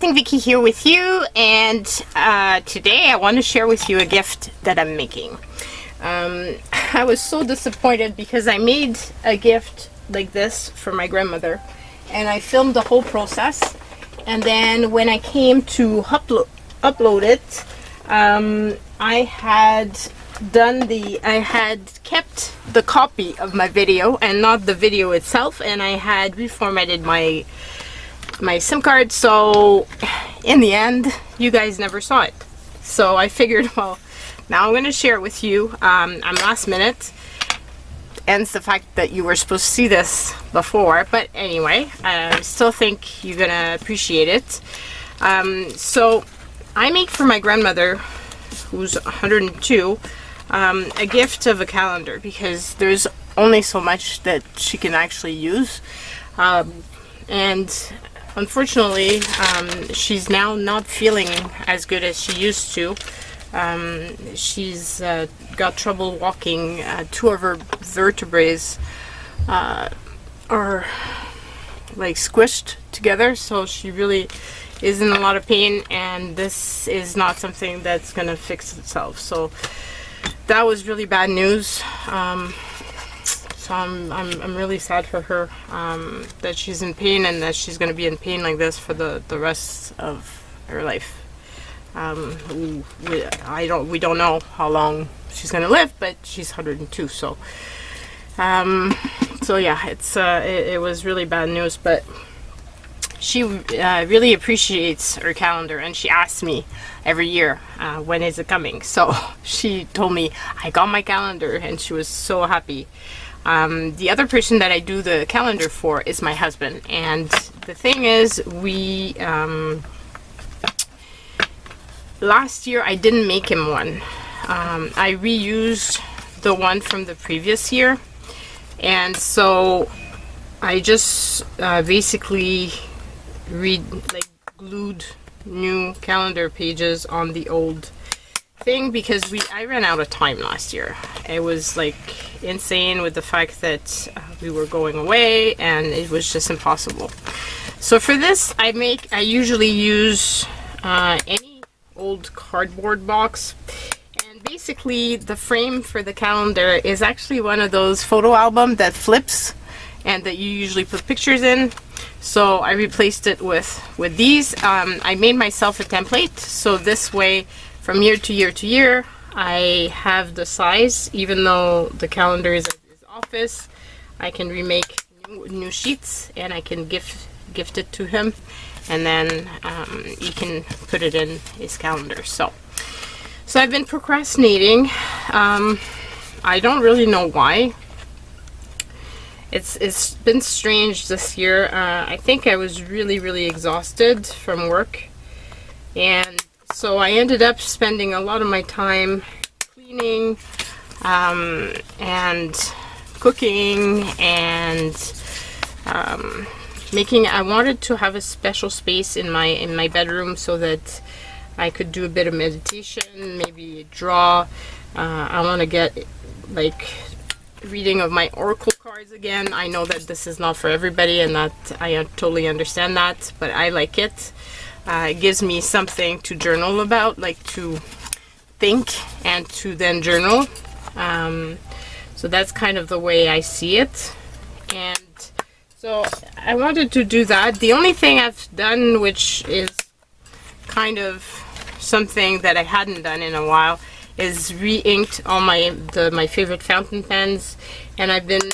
Crafting Vicky here with you, and today I want to share with you a gift that I'm making. I was so disappointed because I made a gift like this for my grandmother, and I filmed the whole process, and then when I came to upload it, I had kept the copy of my video and not the video itself, and I had reformatted my SIM card, so in the end you guys never saw it. So I figured, well, now I'm going to share it with you. I'm last minute, and the fact that you were supposed to see this before, but anyway, I still think you're gonna appreciate it. So I make for my grandmother, who's 102, a gift of a calendar, because there's only so much that she can actually use, and unfortunately she's now not feeling as good as she used to. She's got trouble walking. Two of her vertebrae are like squished together, so she really is in a lot of pain, and this is not something that's gonna fix itself. So that was really bad news. So I'm really sad for her, that she's in pain, and that she's gonna be in pain like this for the rest of her life. We don't know how long she's gonna live, but she's 102. So so yeah, it was really bad news, but she really appreciates her calendar, and she asks me every year, when is it coming? So she told me I got my calendar, and she was so happy. The other person that I do the calendar for is my husband, and the thing is, we last year I didn't make him one. I reused the one from the previous year, and so I just basically glued new calendar pages on the old thing, because I ran out of time last year. It was like insane with the fact that we were going away, and it was just impossible. So for this, I usually use any old cardboard box, and basically the frame for the calendar is actually one of those photo albums that flips and that you usually put pictures in. So I replaced it with these. I made myself a template, so this way from year to year to year I have the size. Even though the calendar is at his office, I can remake new sheets, and I can gift it to him, and then he can put it in his calendar. So I've been procrastinating. I don't really know why. It's been strange this year. I think I was really exhausted from work, and so I ended up spending a lot of my time cleaning and cooking and I wanted to have a special space in my bedroom so that I could do a bit of meditation, maybe draw. I want to get like reading of my oracle cards again. I know that this is not for everybody, and that I totally understand that, but I like it. It gives me something to journal about, like to think and to then journal. So that's kind of the way I see it, and so I wanted to do that. The only thing I've done, which is kind of something that I hadn't done in a while, is re-inked all my favorite fountain pens, and I've been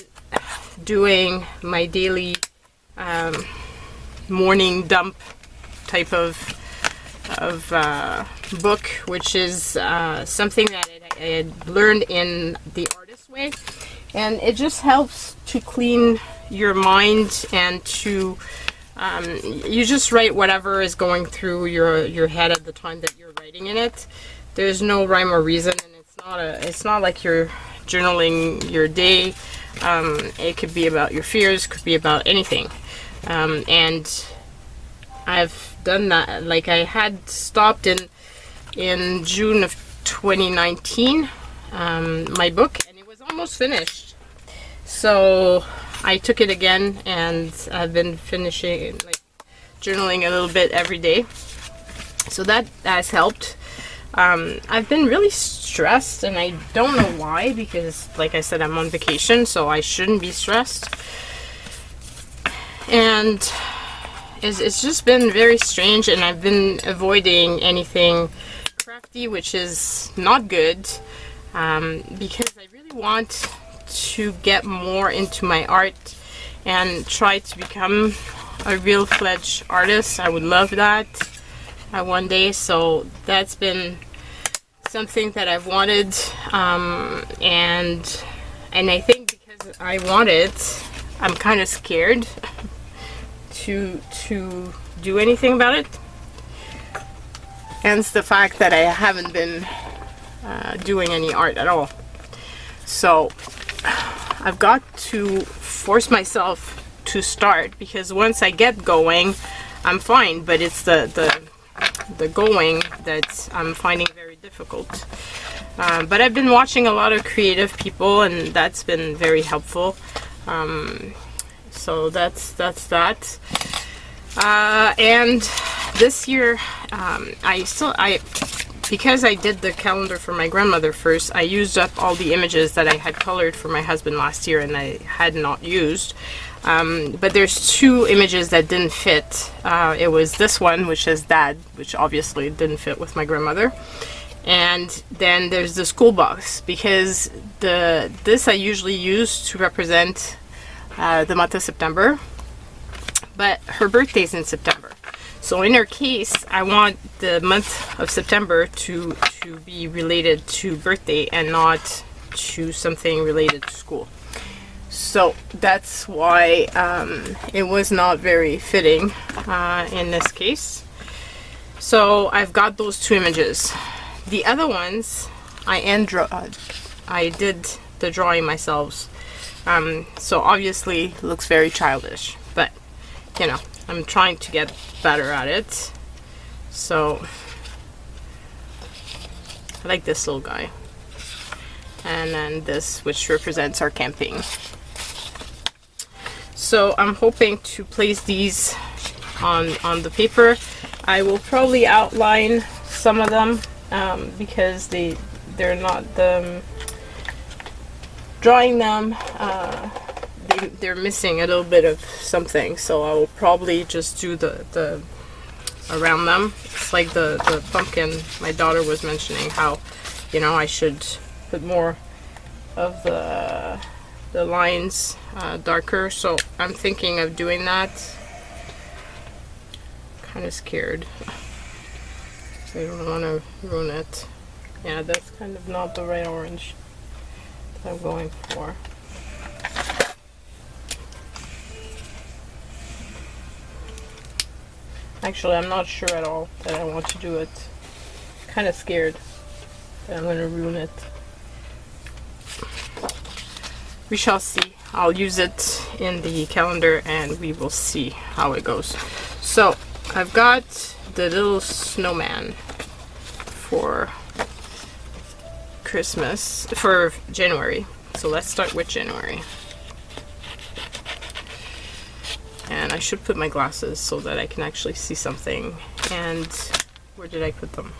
doing my daily morning dump type of book, which is something that I had learned in the artist way, and it just helps to clean your mind, and to you just write whatever is going through your head at the time that you're writing in it. There's no rhyme or reason, and it's not like you're journaling your day. It could be about your fears, could be about anything, and I've done that. Like, I had stopped in June of 2019 my book, and it was almost finished, so I took it again, and I've been finishing, like journaling a little bit every day. So that has helped. I've been really stressed, and I don't know why, because like I said, I'm on vacation, so I shouldn't be stressed. And it's just been very strange, and I've been avoiding anything crafty, which is not good, because I really want to get more into my art and try to become a real fledged artist. I would love that one day. So that's been something that I've wanted, and I think because I want it, I'm kind of scared to do anything about it. Hence the fact that I haven't been doing any art at all. So I've got to force myself to start, because once I get going, I'm fine, but it's the going that I'm finding very difficult. But I've been watching a lot of creative people, and that's been very helpful. So that's that. And this year, because I did the calendar for my grandmother first, I used up all the images that I had colored for my husband last year and I had not used. But there's two images that didn't fit. It was this one, which says Dad, which obviously didn't fit with my grandmother. And then there's the school box, because this I usually use to represent the month of September, but her birthday's in September. So in her case, I want the month of September to be related to birthday and not to something related to school. So that's why it was not very fitting in this case. So I've got those two images. The other ones, I did the drawing myself. So obviously looks very childish, but you know, I'm trying to get better at it. So I like this little guy, and then this, which represents our camping. So I'm hoping to place these on the paper. I will probably outline some of them because they're not drawing them. They're missing a little bit of something, so I will probably just do the around them. It's like the pumpkin. My daughter was mentioning how, you know, I should put more of the lines darker, so I'm thinking of doing that. Kind of scared. I don't want to ruin it. Yeah, that's kind of not the right orange that I'm going for. Actually, I'm not sure at all that I want to do it. Kind of scared that I'm going to ruin it. We shall see. I'll use it in the calendar and we will see how it goes. So I've got the little snowman for Christmas, for January. So let's start with January. And I should put my glasses so that I can actually see something. And where did I put them?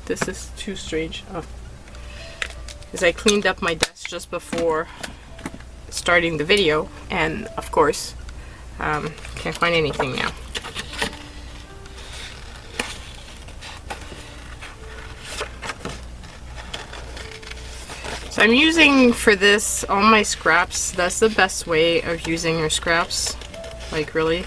This is too strange. Oh. Because I cleaned up my desk just before starting the video, and of course can't find anything now. So I'm using for this all my scraps. That's the best way of using your scraps, like really.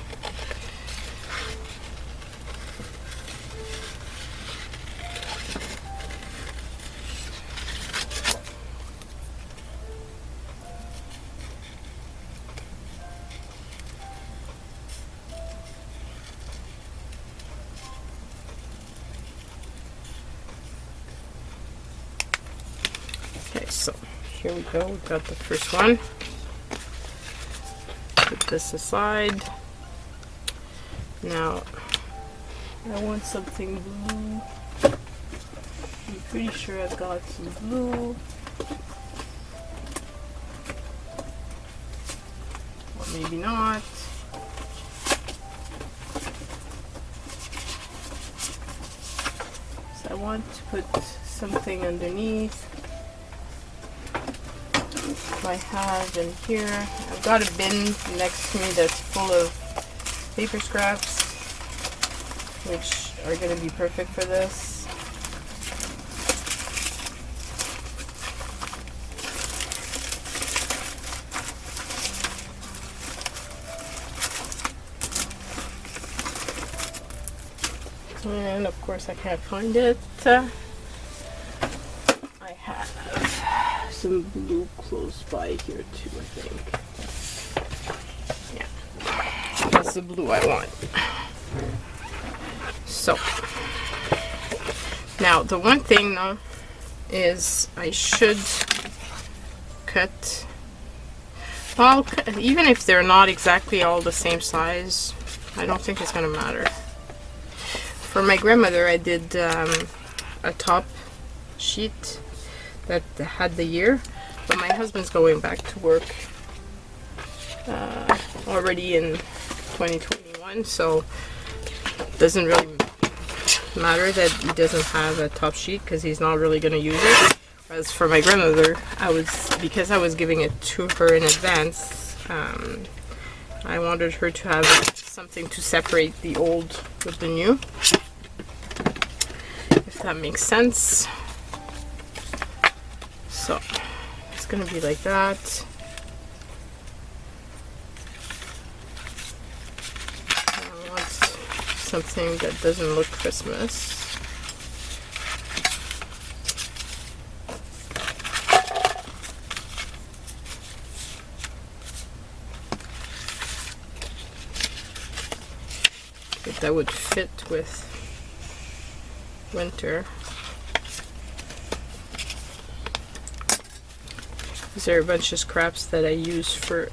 Okay, so here we go. We've got the first one. Put this aside. Now, I want something blue. I'm pretty sure I've got some blue. Or maybe not. I want to put something underneath. I have in here, I've got a bin next to me that's full of paper scraps, which are going to be perfect for this. And of course I can't find it. I have some blue close by here too, I think. Yeah, that's the blue I want. So, now the one thing though is I should cut, well, even if they're not exactly all the same size, I don't think it's going to matter. For my grandmother, I did a top sheet that had the year, but my husband's going back to work already in 2021, so it doesn't really matter that he doesn't have a top sheet because he's not really going to use it. Whereas for my grandmother, because I was giving it to her in advance, I wanted her to have something to separate the old with the new, if that makes sense. So it's gonna be like that. I want something that doesn't look Christmas. That would fit with winter. These are a bunch of scraps that I use for,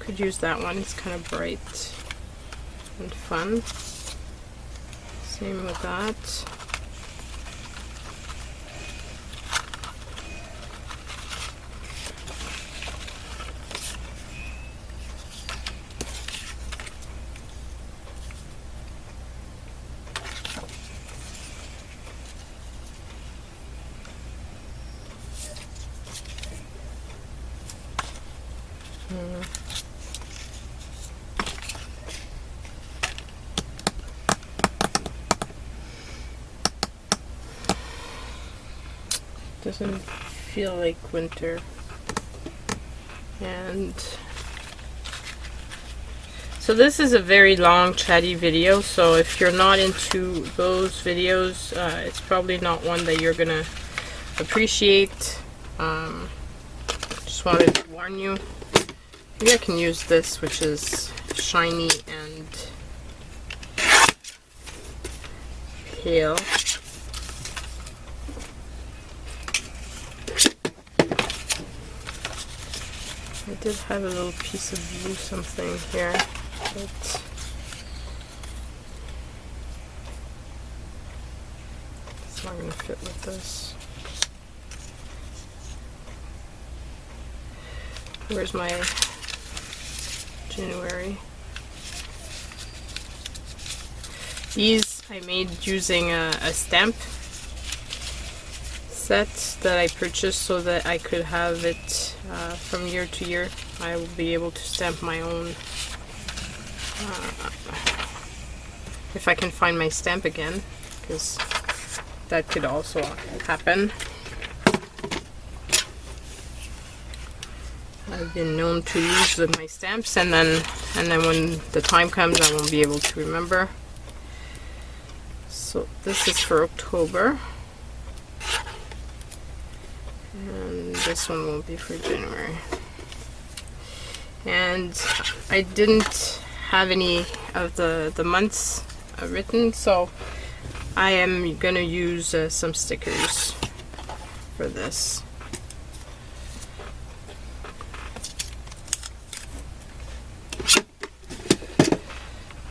could use that one, it's kind of bright and fun. Same with that. Doesn't feel like winter. And so this is a very long chatty video, so if you're not into those videos, it's probably not one that you're gonna appreciate. Just wanted to warn you. Maybe I can use this, which is shiny and pale. I did have a little piece of blue something here, but it's not going to fit with this. Where's my January? These I made using a stamp set that I purchased so that I could have it from year to year. I will be able to stamp my own if I can find my stamp again, because that could also happen. I've been known to use my stamps and then when the time comes I won't be able to remember. So this is for October. And this one won't be for January. And I didn't have any of the months written, so I am gonna use some stickers for this.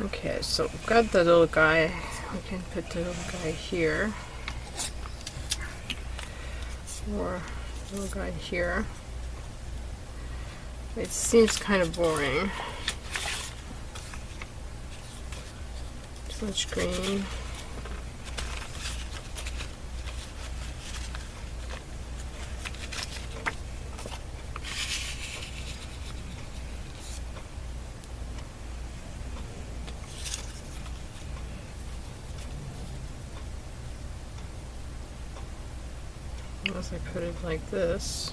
Okay, so we've got the little guy. We can put the little guy here. Or the little guy here. It seems kind of boring. Too much green. Unless I put it like this.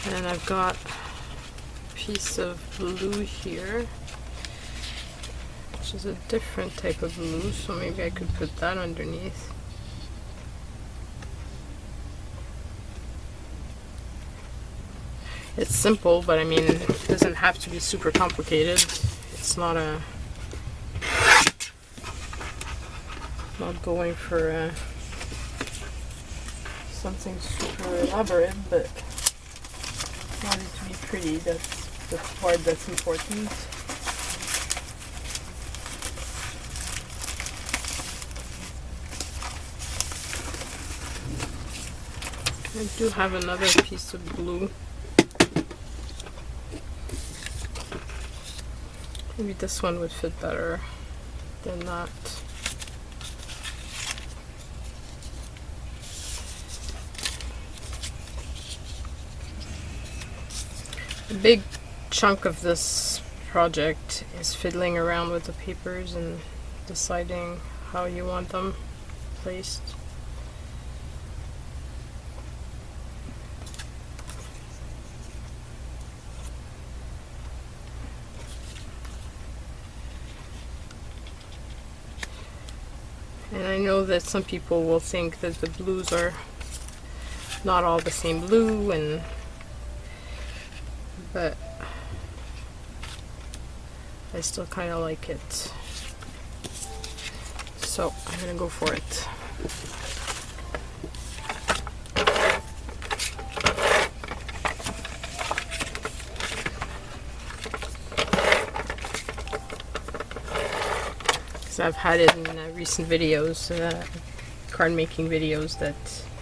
And I've got a piece of blue here, which is a different type of blue, so maybe I could put that underneath. It's simple, but I mean, it doesn't have to be super complicated. It's not going for something super elaborate, but I want it to be pretty. That's the part that's important. I do have another piece of blue. Maybe this one would fit better than that. A big chunk of this project is fiddling around with the papers and deciding how you want them placed. And I know that some people will think that the blues are not all the same blue, but I still kind of like it. So I'm gonna go for it. Because I've had it in recent videos, card making videos, that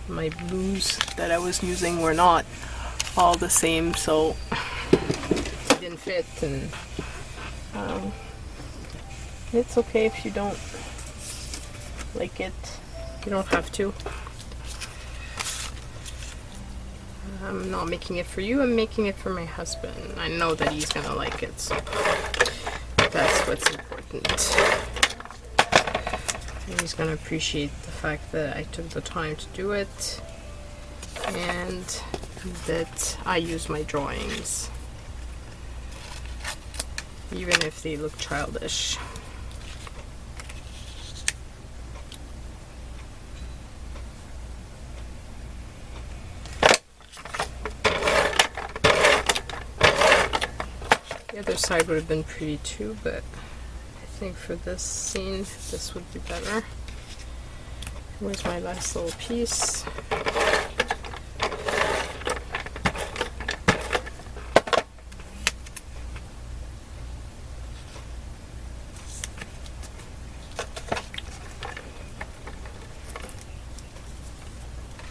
my blues that I was using were not all the same, so it didn't fit, and it's okay if you don't like it. You don't have to. I'm not making it for you, I'm making it for my husband. I know that he's gonna like it, so that's what's important. And he's gonna appreciate the fact that I took the time to do it and that I use my drawings, even if they look childish. The other side would have been pretty too, but I think for this scene, this would be better. Here's my last little piece.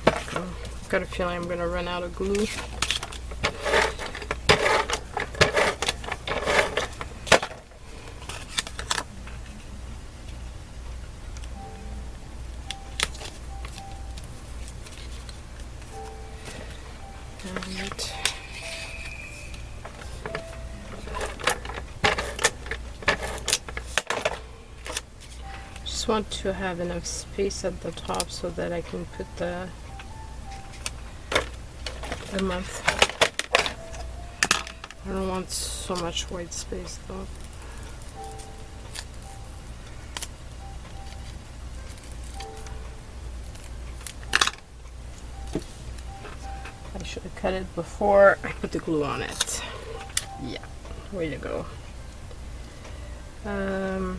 I've got a feeling I'm going to run out of glue. And just want to have enough space at the top so that I can put the month. I don't want so much white space though. I should have cut it before I put the glue on it. Yeah, way to go. Yeah.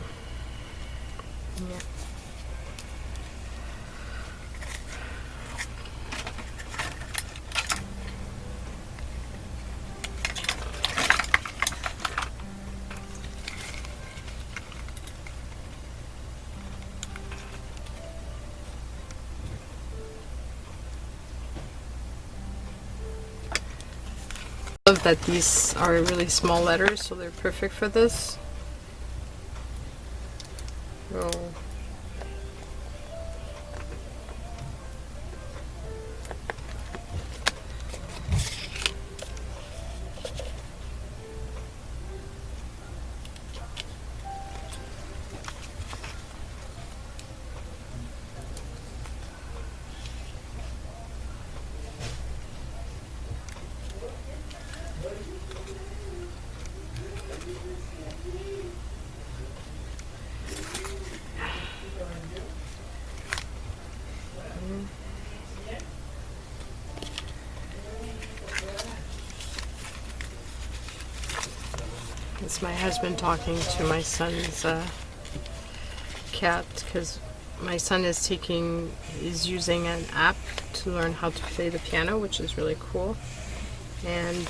I love that these are really small letters, so they're perfect for this. So It's my husband talking to my son's cat, because my son is using an app to learn how to play the piano, which is really cool. And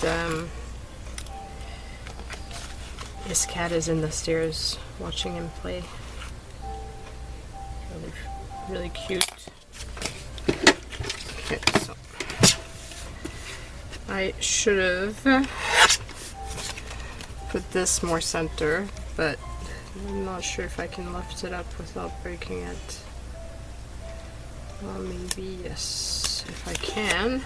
his cat is in the stairs watching him play. Really, really cute. Okay, so I should have put this more center, but I'm not sure if I can lift it up without breaking it. Well, maybe yes. If I can,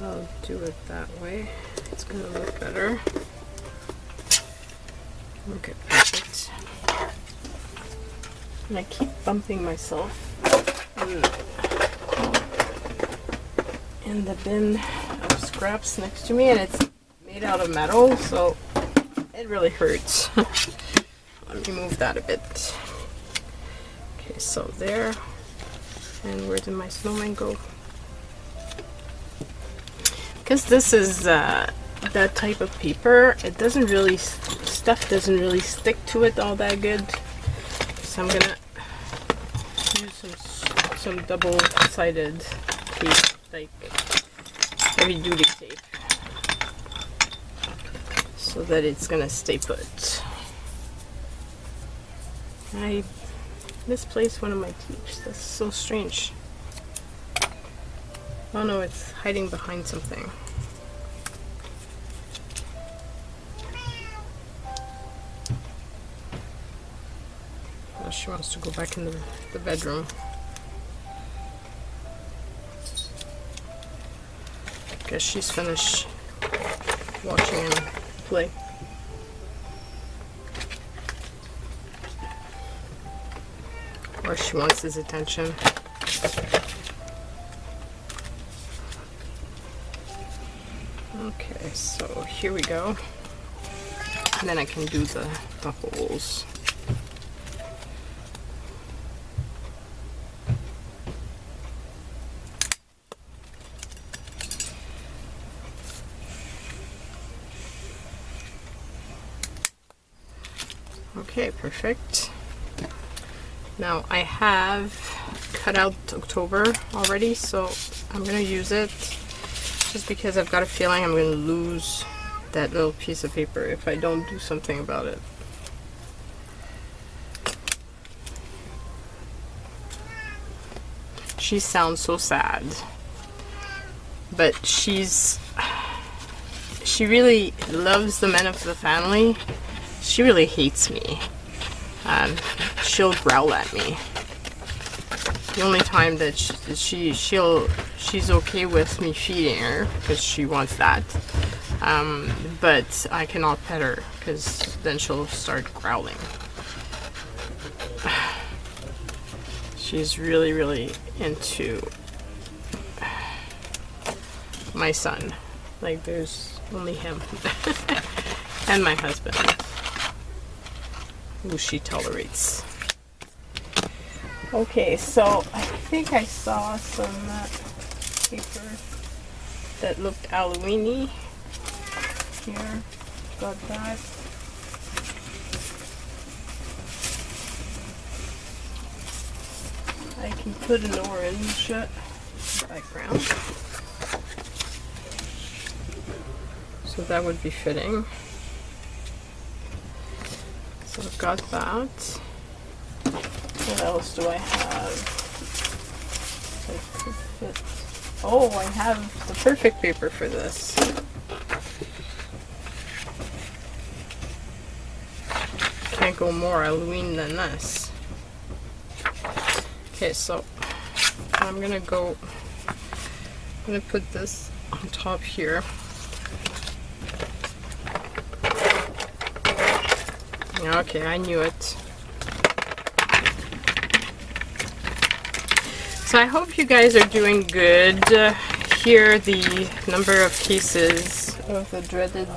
I'll do it that way. It's gonna look better. Okay, perfect. And I keep bumping myself in the bin of scraps next to me, and it's made out of metal, so it really hurts. Let me move that a bit. Okay, so there. And where did my snowman go? Because this is that type of paper, it doesn't really, stuff doesn't really stick to it all that good. So I'm gonna use some double-sided tape, like heavy-duty tape, so that it's gonna stay put. I misplaced one of my tapes. That's so strange. Oh no, it's hiding behind something. Oh, she wants to go back in the bedroom. Guess she's finished watching him play. Or she wants his attention. Okay, so here we go. And then I can do the holes. Okay, perfect. Now I have cut out October already, so I'm gonna use it just because I've got a feeling I'm gonna lose that little piece of paper if I don't do something about it. She sounds so sad, but she really loves the men of the family. She really hates me. She'll growl at me. The only time that she's okay with me feeding her, because she wants that. But I cannot pet her because then she'll start growling. She's really, really into my son. Like, there's only him and my husband who she tolerates. Okay, so I think I saw some paper that looked Halloween-y. Here, got that. I can put an orange background, so that would be fitting. So I've got that. What else do I have? Oh, I have the perfect paper for this. Can't go more Halloween than this. Okay, so I'm gonna put this on top here. Okay, I knew it. So I hope you guys are doing good. Here, the number of cases of the dreaded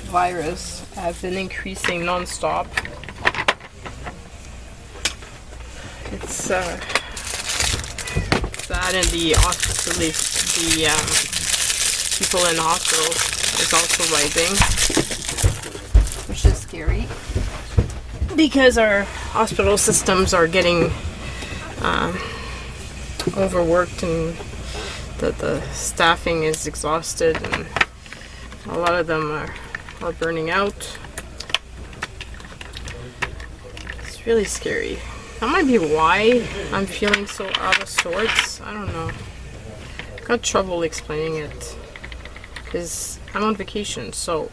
virus have been increasing non-stop. It's that, and the people in the hospital is also rising, which is scary because our hospital systems are getting overworked, and the staffing is exhausted, and a lot of them are burning out. It's really scary. That might be why I'm feeling so out of sorts. I don't know. I've got trouble explaining it because I'm on vacation, so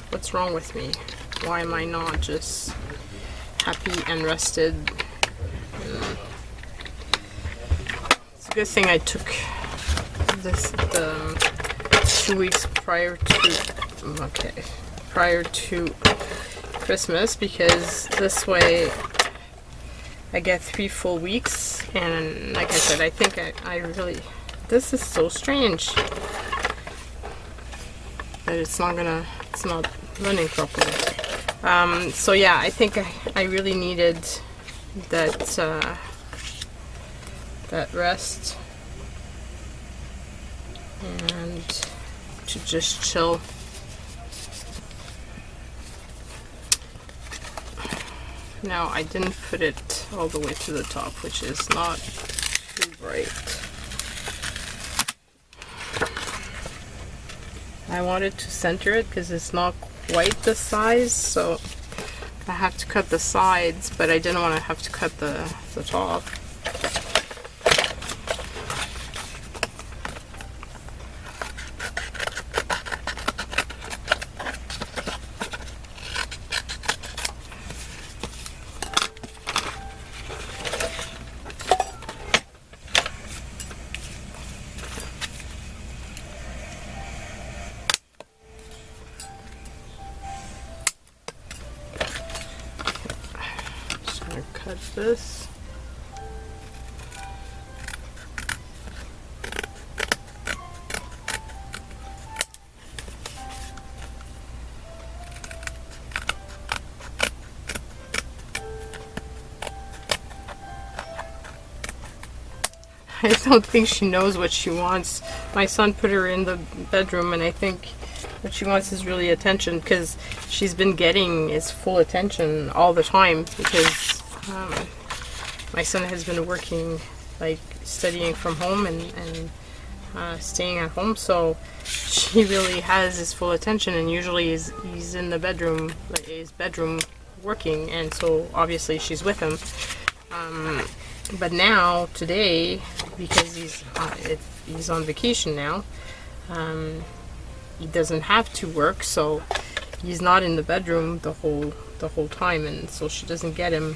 what's wrong with me? Why am I not just happy and rested? It's a good thing I took the 2 weeks prior to Christmas, because this way I get 3 full weeks, and like I said, I think I really, this is so strange that it's not running properly. So yeah, I think I really needed that rest and to just chill. Now, I didn't put it all the way to the top, which is not too bright. I wanted to center it because it's not quite the size, so I have to cut the sides, but I didn't want to have to cut the top. Cut this. I don't think she knows what she wants. My son put her in the bedroom, and I think what she wants is really attention, because she's been getting his full attention all the time, because my son has been working, like studying from home and staying at home, so she really has his full attention, and usually he's in the bedroom, like his bedroom, working, and so obviously she's with him. But now, today, because he's on vacation now, he doesn't have to work, so he's not in the bedroom the whole time, and so she doesn't get him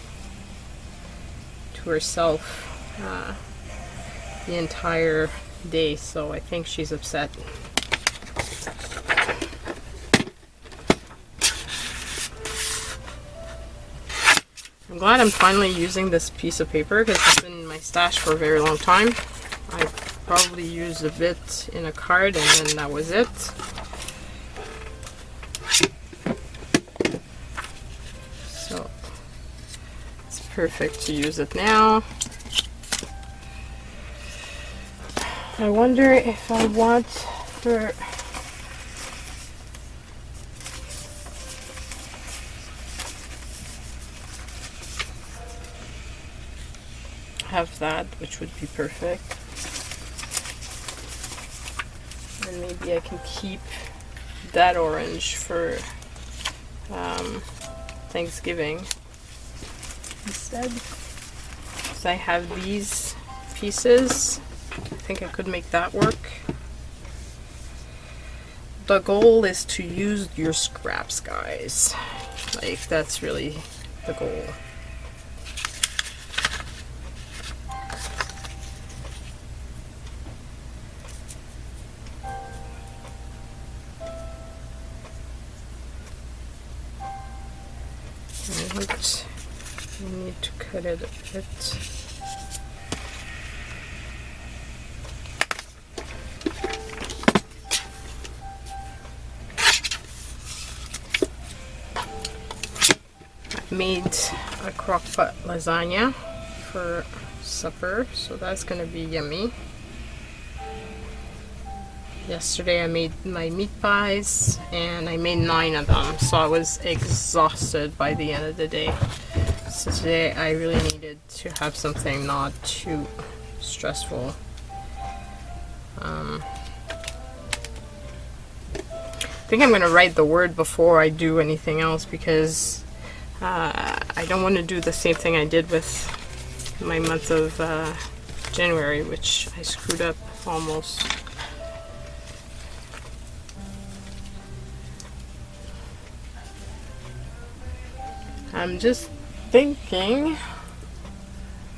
to herself the entire day, so I think she's upset. I'm glad I'm finally using this piece of paper, because it's been in my stash for a very long time. I probably used a bit in a card, and then that was it. So it's perfect to use it now. I wonder if I want for have that, which would be perfect. And maybe I can keep that orange for Thanksgiving instead. So I have these pieces. I think I could make that work. The goal is to use your scraps, guys. Like, that's really the goal. I need to cut it a bit. I made a crock-pot lasagna for supper, so that's gonna be yummy. Yesterday I made my meat pies and I made 9 of them, so I was exhausted by the end of the day. So today I really needed to have something not too stressful. I think I'm going to write the word before I do anything else because I don't want to do the same thing I did with my month of January, which I screwed up almost. I'm just thinking,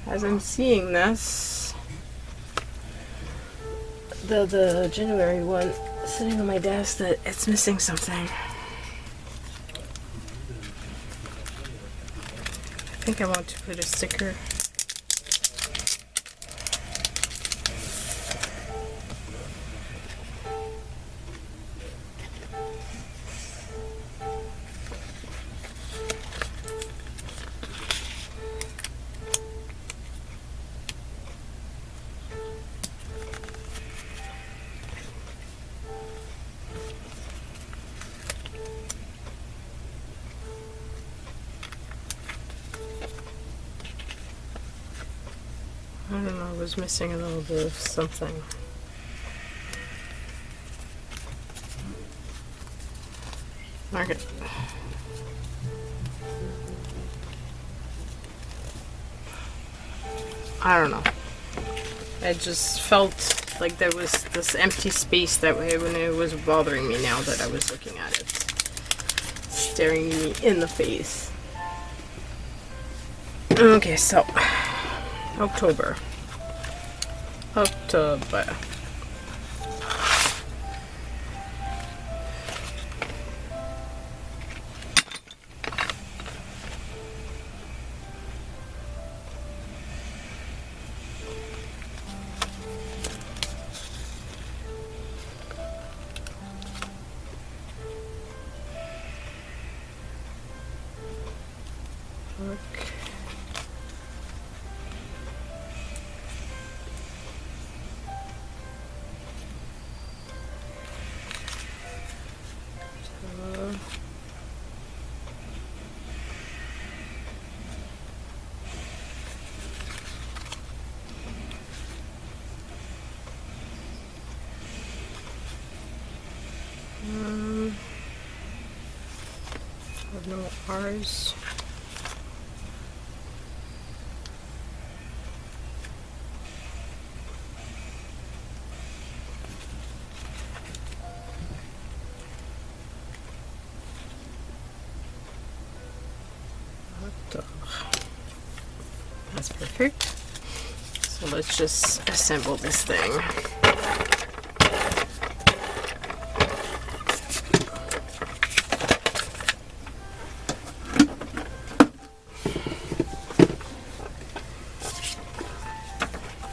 as I'm seeing this, the January one sitting on my desk, that it's missing something. I think I want to put a sticker. I don't know, I was missing a little bit of something. Okay. I don't know. I just felt like there was this empty space that way when it was bothering me now that I was looking at it. Staring me in the face. Okay, so October. Okay. No R's. That's perfect. So let's just assemble this thing.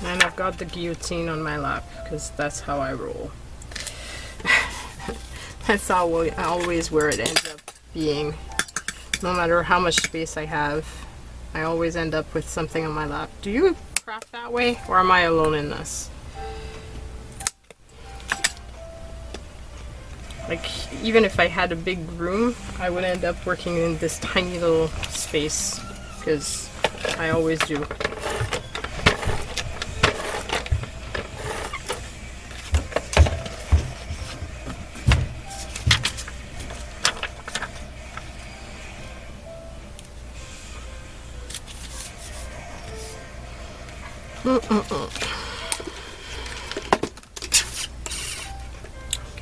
And I've got the guillotine on my lap because that's how I roll. That's always where it ends up being. No matter how much space I have, I always end up with something on my lap. Do you craft that way, or am I alone in this? Like, even if I had a big room, I would end up working in this tiny little space, because I always do.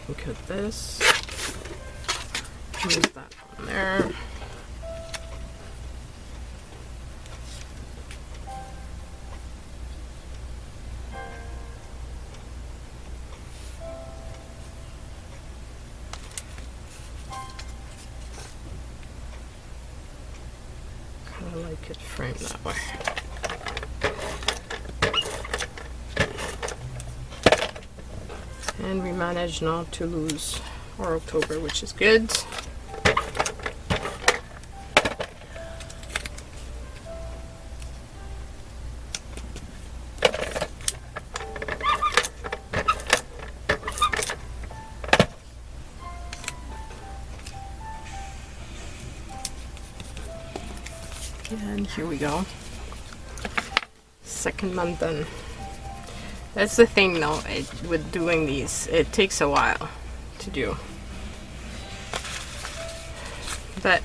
Can cut this. Use that on there. Kind of like it framed that way. And we managed not to lose our October, which is good. And here we go. Second month done. That's the thing though, with doing these, it takes a while to do. But,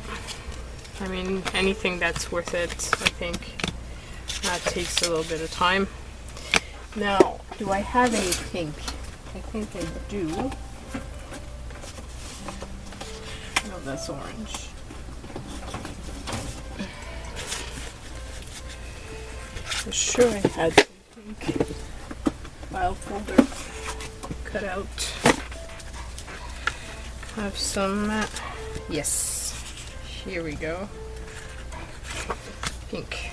I mean, anything that's worth it, I think that takes a little bit of time. Now, do I have any pink? I think I do. No, that's orange. I'm sure I had some pink. File folder cut out. Have some, yes, here we go. Pink.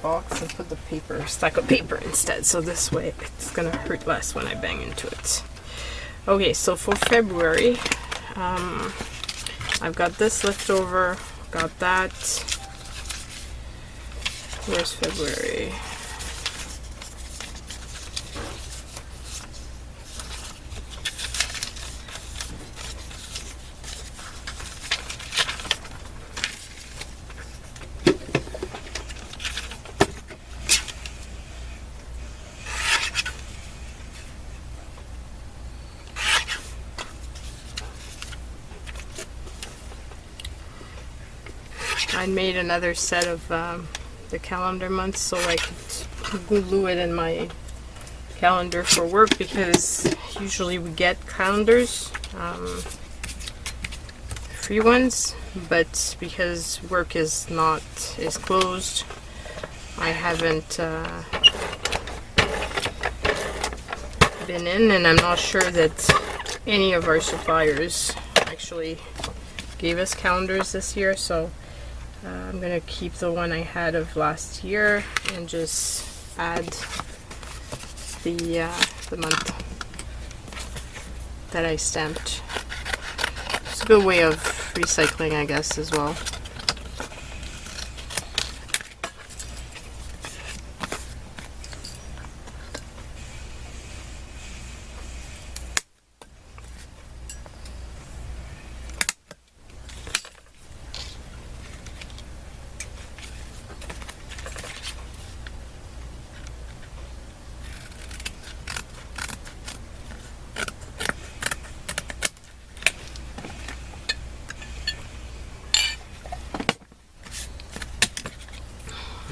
Box and put the paper, stack of paper instead, so this way it's gonna hurt less when I bang into it. Okay, so for February, I've got this left over, got that. Where's February? I made another set of the calendar months so I could glue it in my calendar for work, because usually we get calendars, free ones, but because work is closed, I haven't been in, and I'm not sure that any of our suppliers actually gave us calendars this year, so I'm gonna keep the one I had of last year and just add the month that I stamped. It's a good way of recycling, I guess, as well.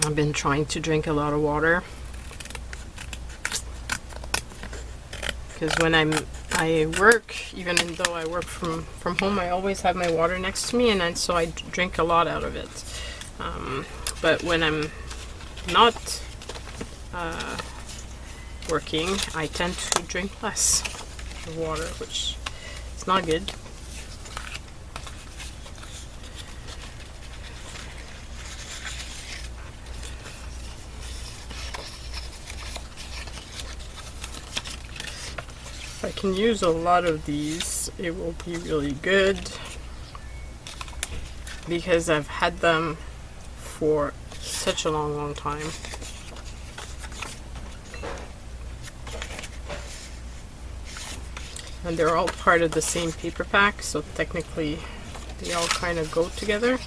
I've been trying to drink a lot of water, because when I work, even though I work from home, I always have my water next to me, and then, so I drink a lot out of it. But when I'm not working, I tend to drink less water, which is not good. If I can use a lot of these, it will be really good, because I've had them for such a long time. And they're all part of the same paper pack, so technically they all kind of go together.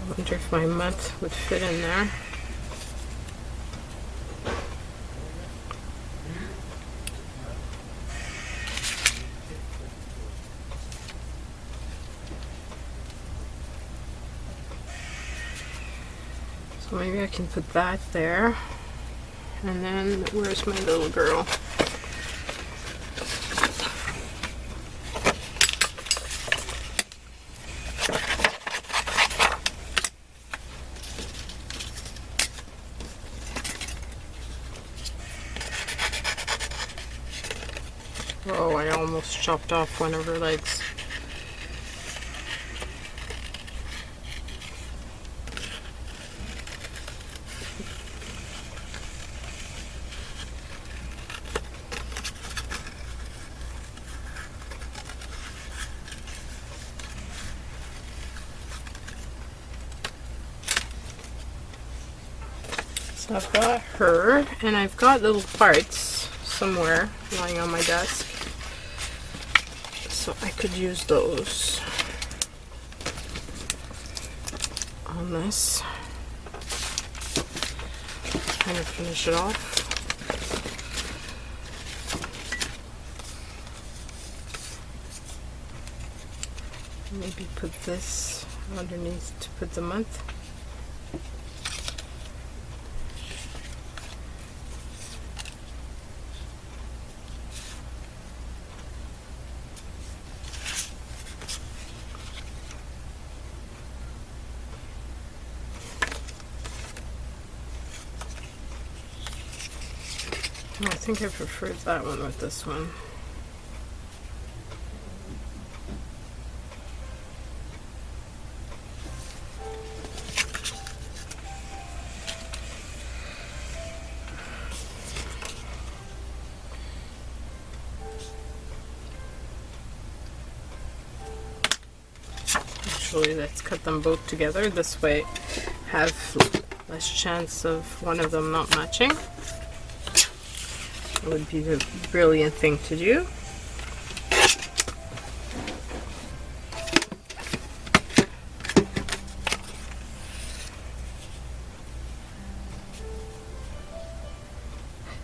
I wonder if my month would fit in there. So maybe I can put that there. And then where's my little girl? Oh, I almost chopped off one of her legs. I've got her, and I've got little parts somewhere lying on my desk, so I could use those on this. Kind of finish it off. Maybe put this underneath to put the month. I think I preferred that one with this one. Actually, let's cut them both together. This way, have less chance of one of them not matching. It would be the brilliant thing to do.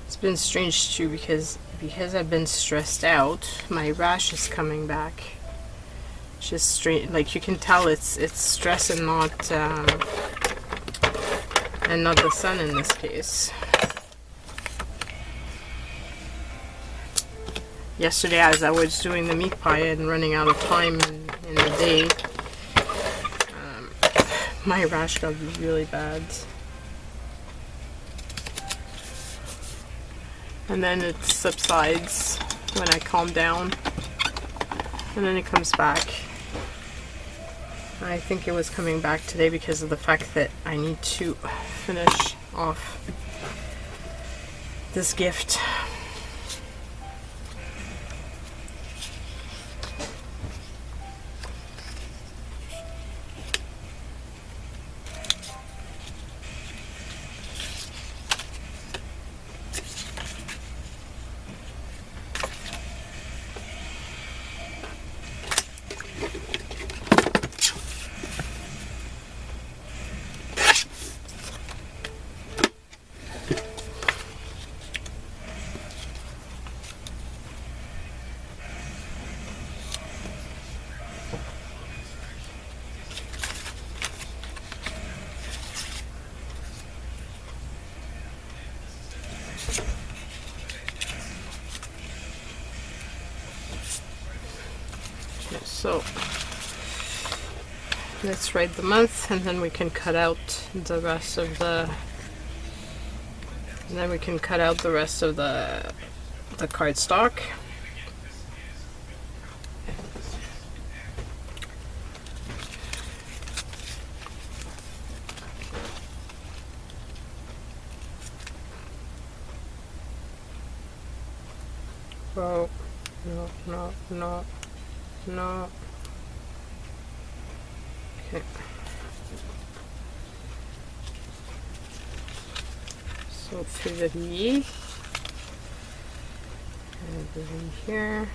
It's been strange too because I've been stressed out. My rash is coming back. Just straight, like you can tell, it's stress and not the sun in this case. Yesterday, as I was doing the meat pie and running out of time in the day, my rash got really bad. And then it subsides when I calm down, and then it comes back. I think it was coming back today because of the fact that I need to finish off this gift. So let's write the month, and then we can cut out the rest of the cardstock. Oh, no. Okay. So février. And in here.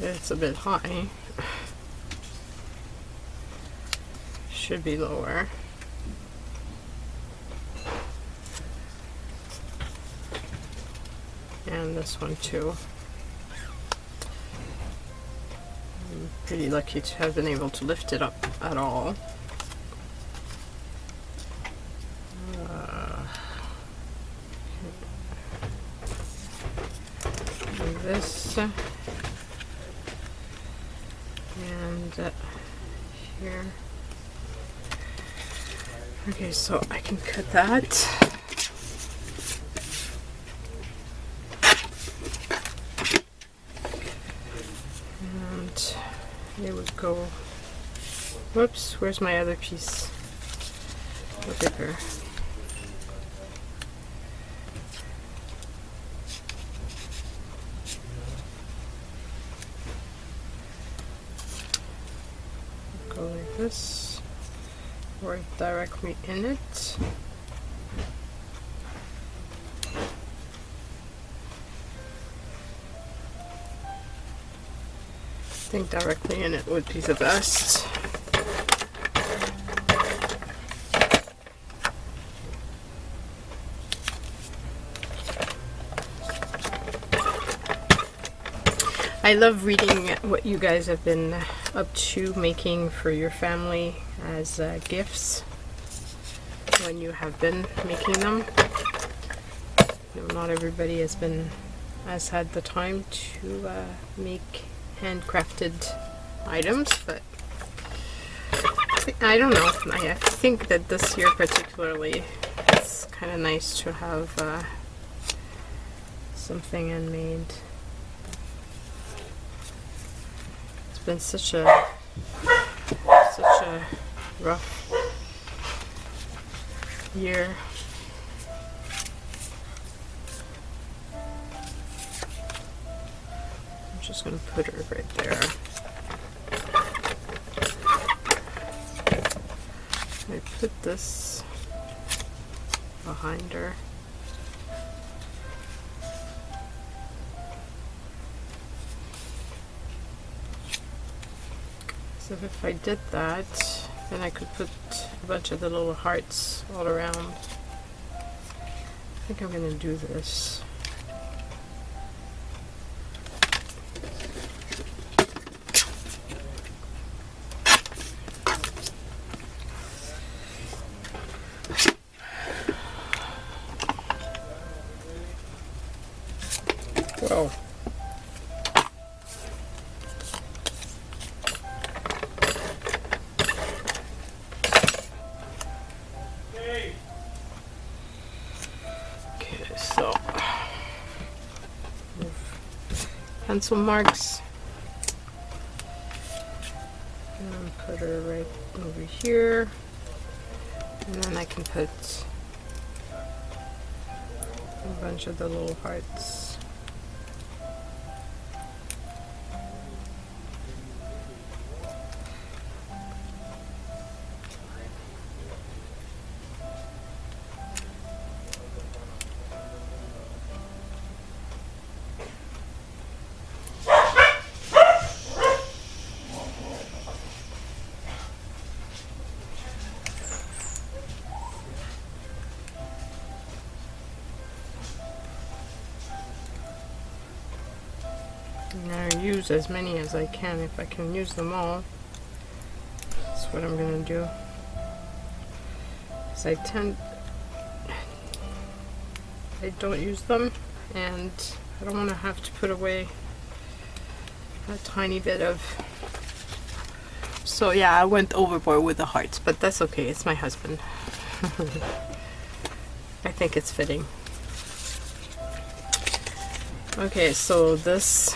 It's a bit high. Should be lower. And this one too. I'm pretty lucky to have been able to lift it up at all. and here. Okay, so I can cut that. And it would go, whoops, where's my other piece of paper? Go like this, or directly in it. I think directly in it would be the best. I love reading what you guys have been up to making for your family as gifts when you have been making them. You know, not everybody has had the time to make handcrafted items, but I don't know. I think that this year particularly, it's kind of nice to have something handmade. It's been such a rough year. Just gonna put her right there. I put this behind her. So if I did that, then I could put a bunch of the little hearts all around. I think I'm gonna do this. Whoa. Okay, so pencil marks, and put her right over here, and then I can put a bunch of the little hearts. I'm gonna use as many as I can. If I can use them all, that's what I'm gonna do. Because I don't use them, and I don't want to have to put away a tiny bit of. So yeah, I went overboard with the hearts, but that's okay. It's my husband. I think it's fitting. Okay, so this,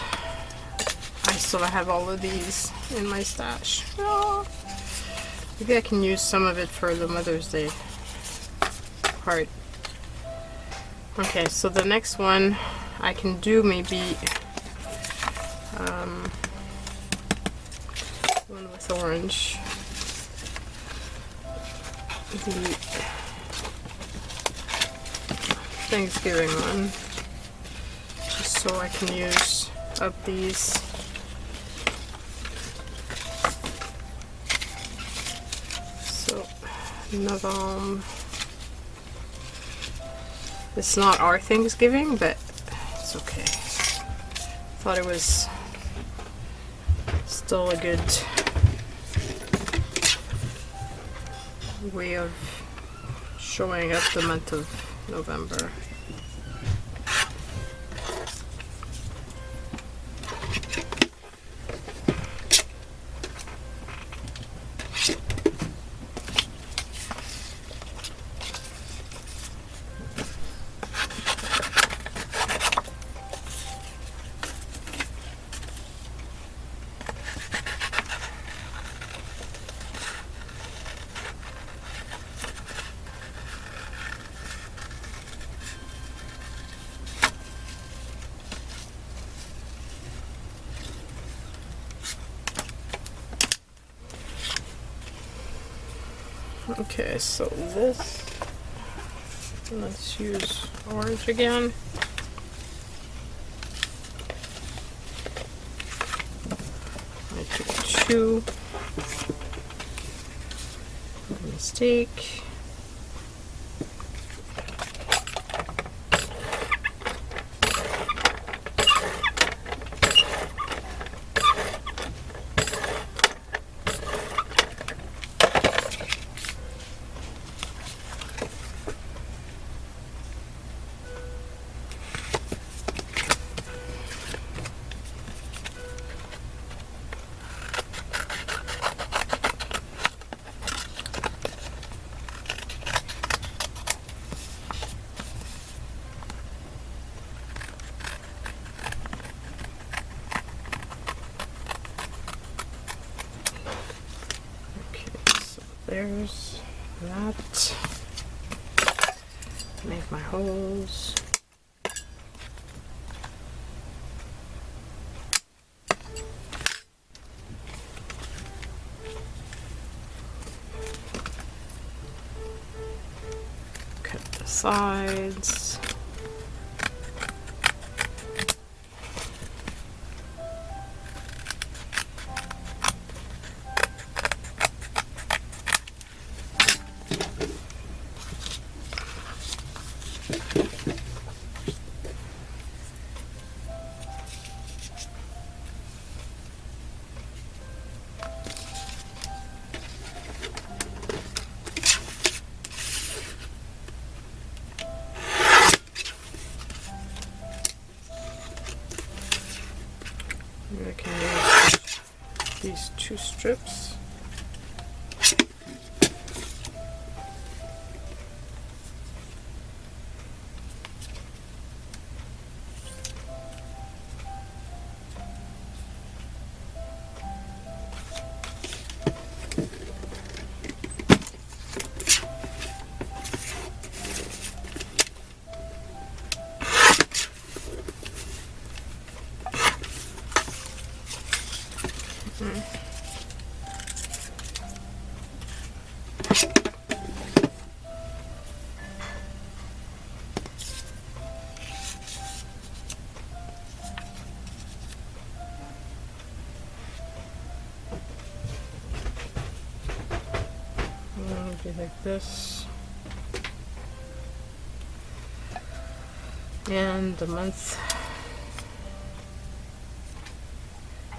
I still have all of these in my stash. Oh, maybe I can use some of it for the Mother's Day part. Okay, so the next one I can do maybe one with orange. The Thanksgiving one. Just so I can use up these. So, November. It's not our Thanksgiving, but it's okay. Thought it was still a good way of showing up the month of November. Okay, so this, let's use orange again. I took 2. Mistake. There's that. Make my holes. Cut the sides. I can use these 2 strips. Be like this, and the month,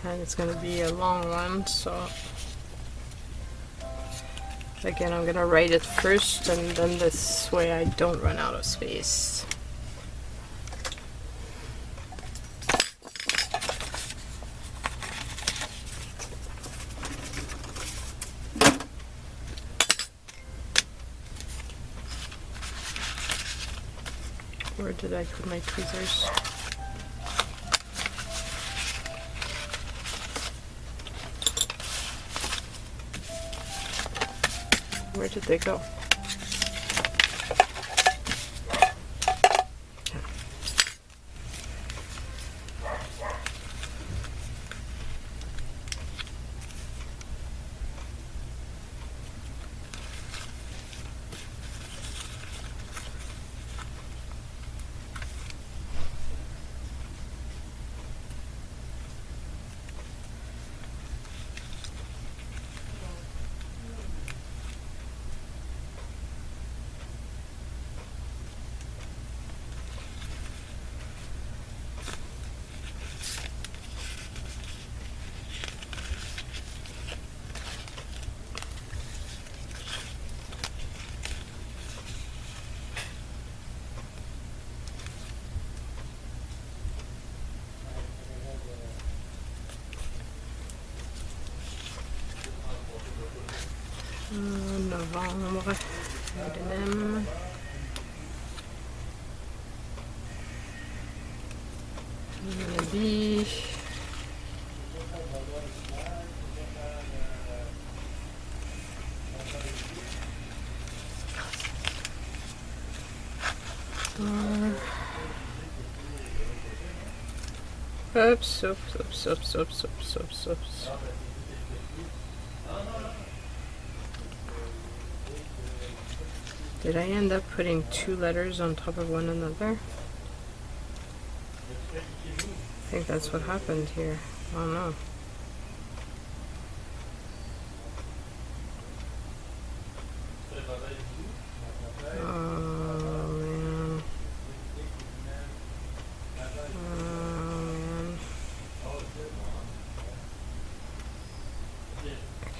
and it's going to be a long one, so again I'm going to write it first, and then this way I don't run out of space. Where did I put my tweezers? Where did they go? Novembre, Kontinuum. Gonna be oops, oops, oops, oops, oops, oops, oops, oops. Did I end up putting two letters on top of one another? I think that's what happened here. Oh no. Oh man.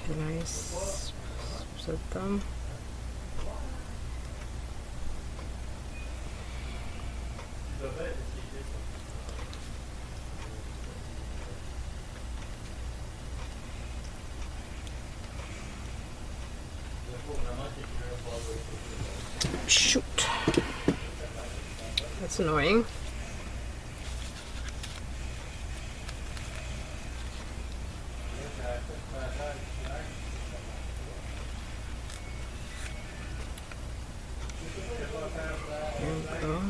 Can I split them? Shoot. That's annoying. There we go.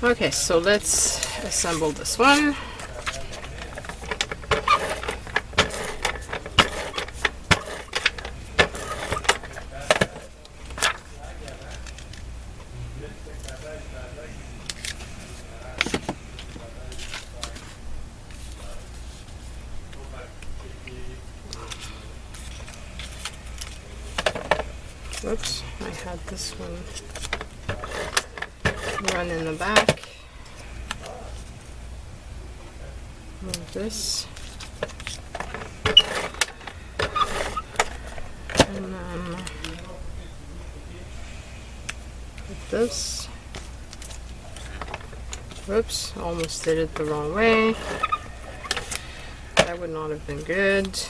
Okay, so let's assemble this one. Whoops, I had this one run in the back. Move this. And then put this. Whoops, almost did it the wrong way. That would not have been good.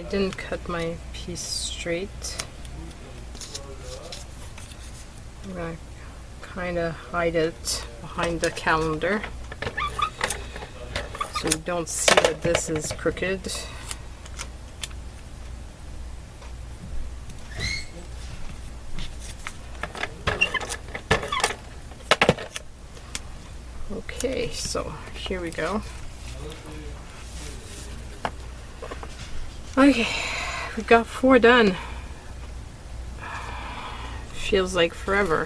Didn't cut my piece straight. I'm gonna kind of hide it behind the calendar so you don't see that this is crooked. Okay, so here we go. Okay, we've got 4 done. Feels like forever.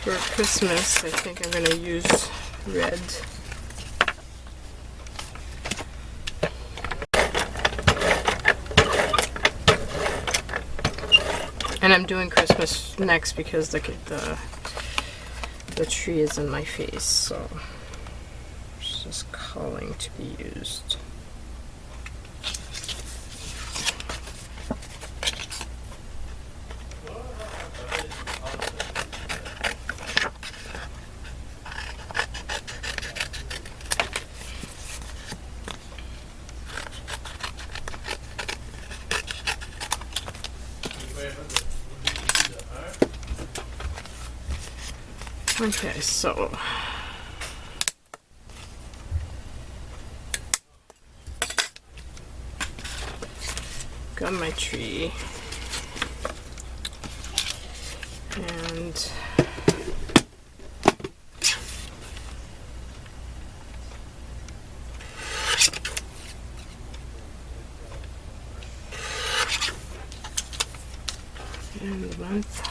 For Christmas, I think I'm going to use red. And I'm doing Christmas next because the tree is in my face, so it's just calling to be used. Okay, so got my tree and the month.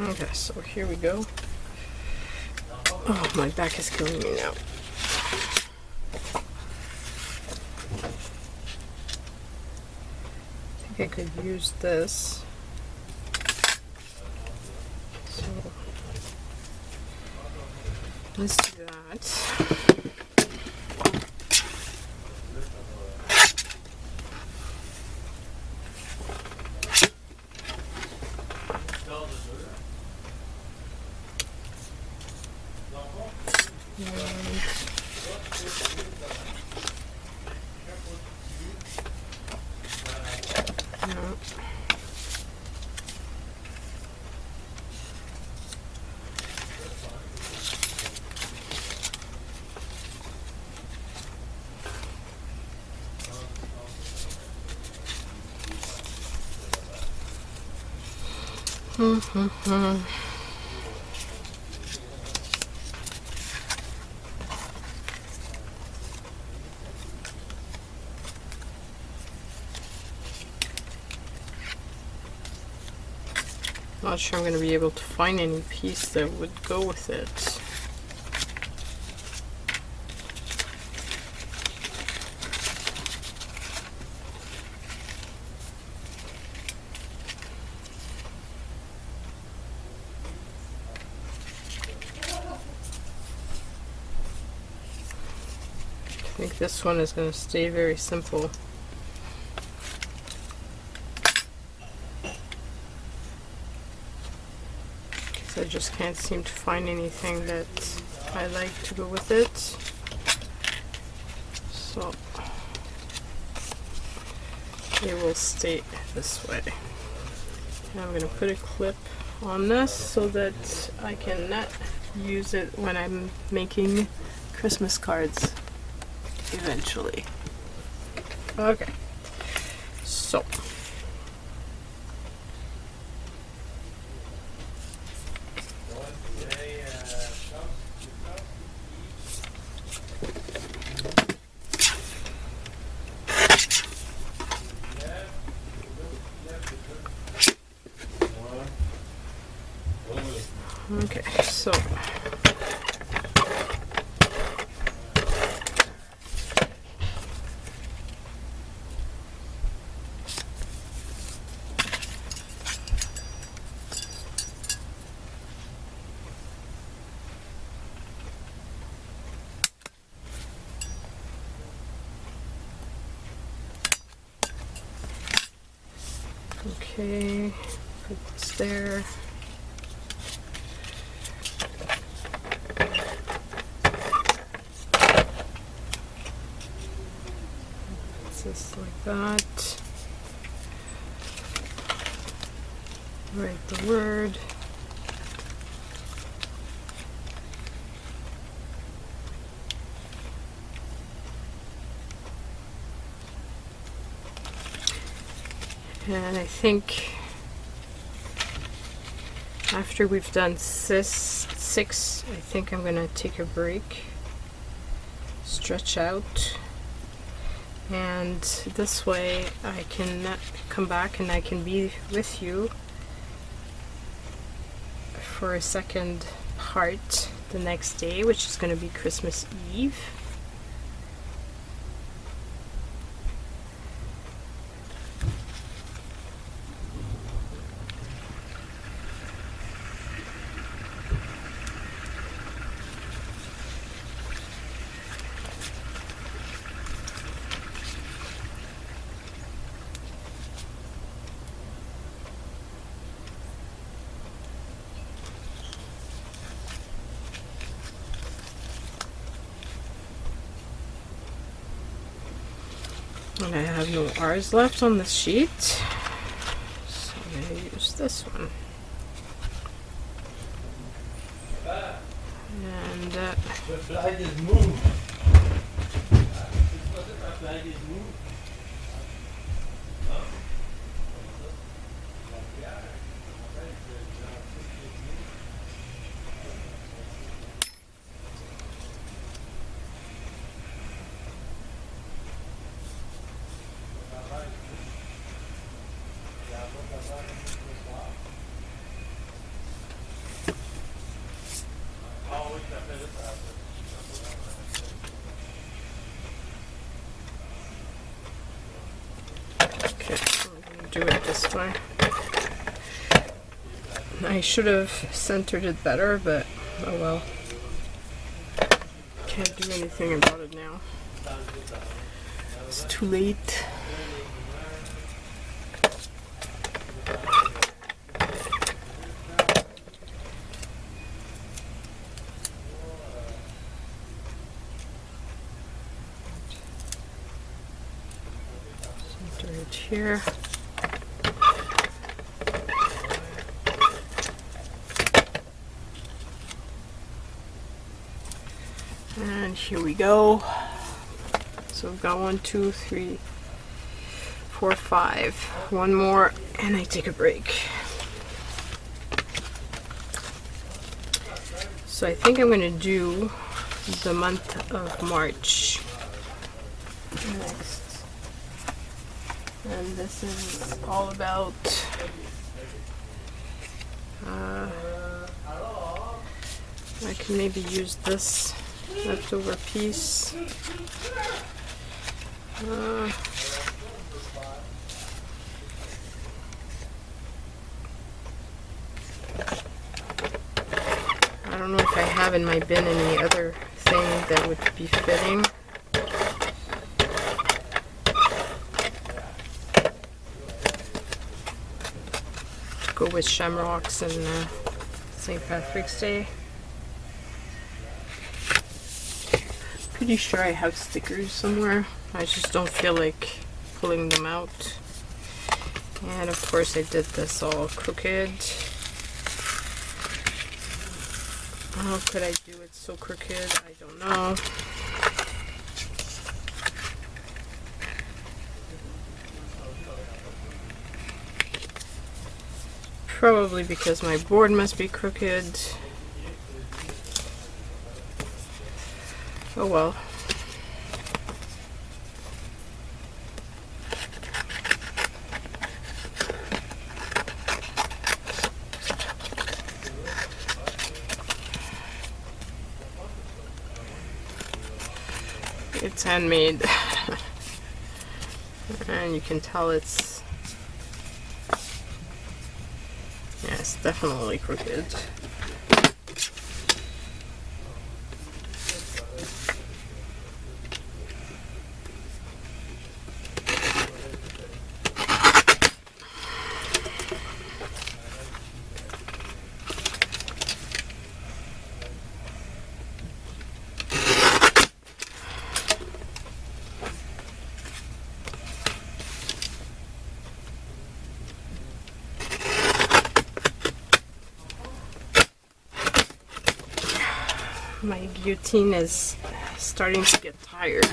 Okay, so here we go. Oh, my back is killing me now. I think I could use this. So let's do that. Not sure I'm going to be able to find any piece that would go with it. I think this one is going to stay very simple. I just can't seem to find anything that I like to go with it. So it will stay this way. And I'm going to put a clip on this so that I can not use it when I'm making Christmas cards eventually. Okay, so okay, so okay, put this there. Just like that. Write the word. And I think after we've done six, I think I'm gonna take a break, stretch out, and this way I can come back and I can be with you for a second part the next day, which is going to be Christmas Eve. And I have no R's left on the sheet, so I'm going to use this one. And the flag is moved. The flag is moved. do it this way. I should have centered it better, but oh well. Can't do anything about it now. It's too late. Center it here. And here we go. So we've got 1, 2, 3, 4, 5. One more, and I take a break. So I think I'm going to do the month of March next. And this is all about I can maybe use this leftover piece. I don't know if I have in my bin any other thing that would be fitting. Go with shamrocks and St. Patrick's Day. Pretty sure I have stickers somewhere. I just don't feel like pulling them out. And of course I did this all crooked. How could I do it so crooked? I don't know. Probably because my board must be crooked. Oh well. It's handmade. And you can tell it's, yeah, it's definitely crooked. My guillotine is starting to get tired.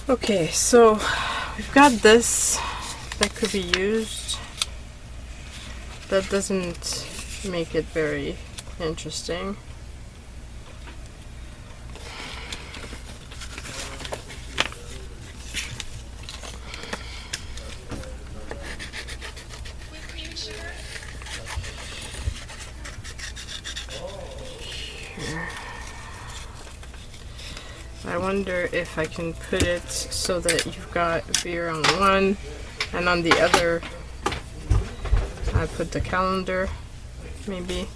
Okay, so we've got this that could be used. That doesn't make it very interesting. I wonder if I can put it so that you've got beer on one, and on the other I put the calendar, maybe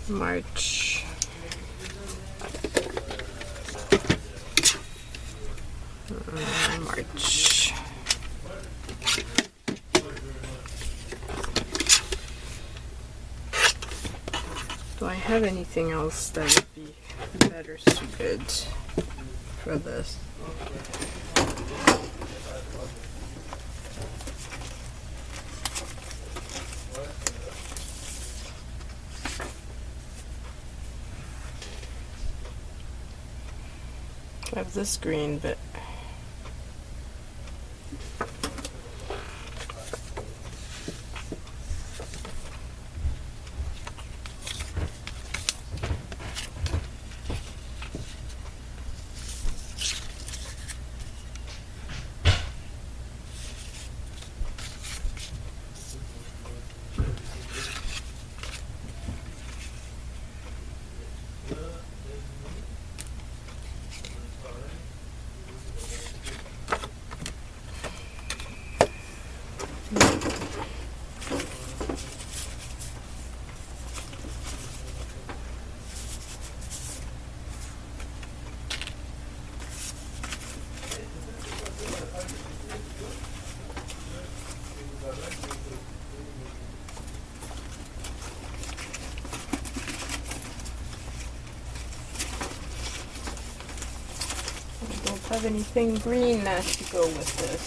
March. March. Do I have anything else that would be better suited for this? I have this green, but have anything green to go with this.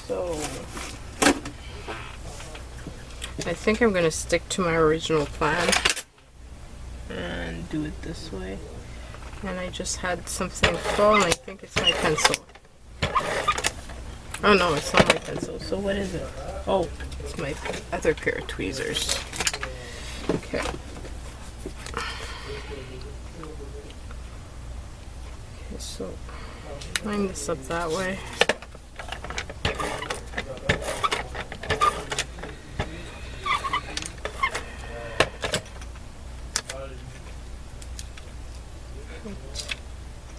So I think I'm going to stick to my original plan and do it this way. And I just had something fall and I think it's my pencil. Oh no, it's not my pencil. So what is it? Oh, it's my other pair of tweezers. Okay. Okay, so line this up that way.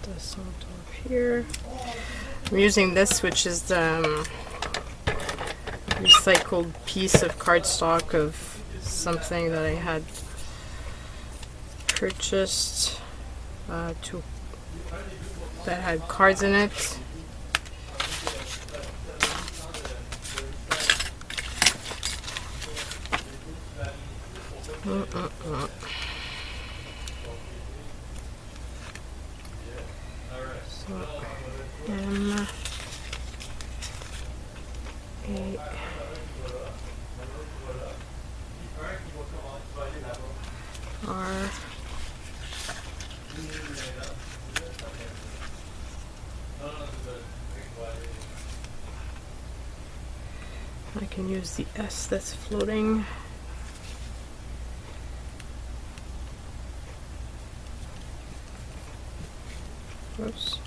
This on top here. I'm using this, which is the recycled piece of cardstock of something that I had purchased that had cards in it. I can use the S that's floating. Oops.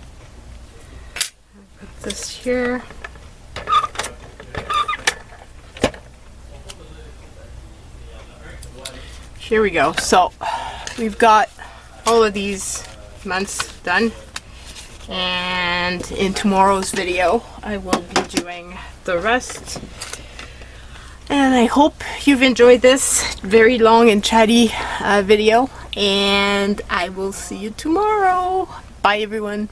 I'll put this here. Here we go. So we've got all of these months done, and in tomorrow's video I will be doing the rest. And I hope you've enjoyed this very long and chatty video, and I will see you tomorrow. Bye everyone.